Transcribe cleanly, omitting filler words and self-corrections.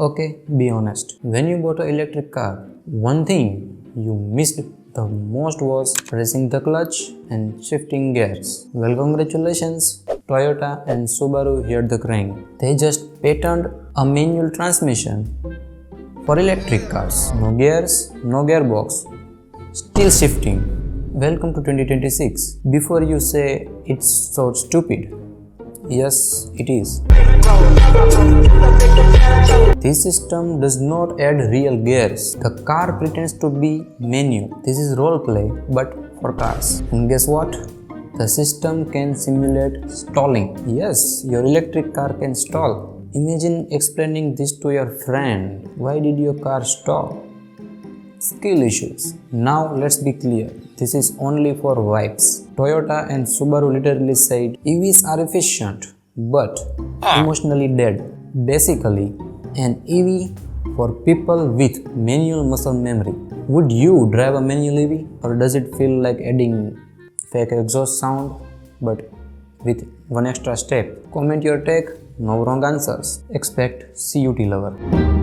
Okay, be honest. When you bought an electric car, one thing you missed the most was pressing the clutch and shifting gears. Well, congratulations, Toyota and Subaru hit the crank. They just patented a manual transmission for electric cars. No gears, no gearbox, still shifting. Welcome to 2026. Before you say it's so stupid, yes, it is. This system does not add real gears. The car pretends to be manual. This is role play, but for cars. And guess what? The system can simulate stalling. Yes, your electric car can stall. Imagine explaining this to your friend. Why did your car stall? Skill issues. Now let's be clear. This is only for vibes. Toyota and Subaru literally said EVs are efficient but emotionally dead. Basically, an EV for people with manual muscle memory. Would you drive a manual EV, or does it feel like adding fake exhaust sound but with one extra step? Comment your take. No wrong answers. Expect CUT lover.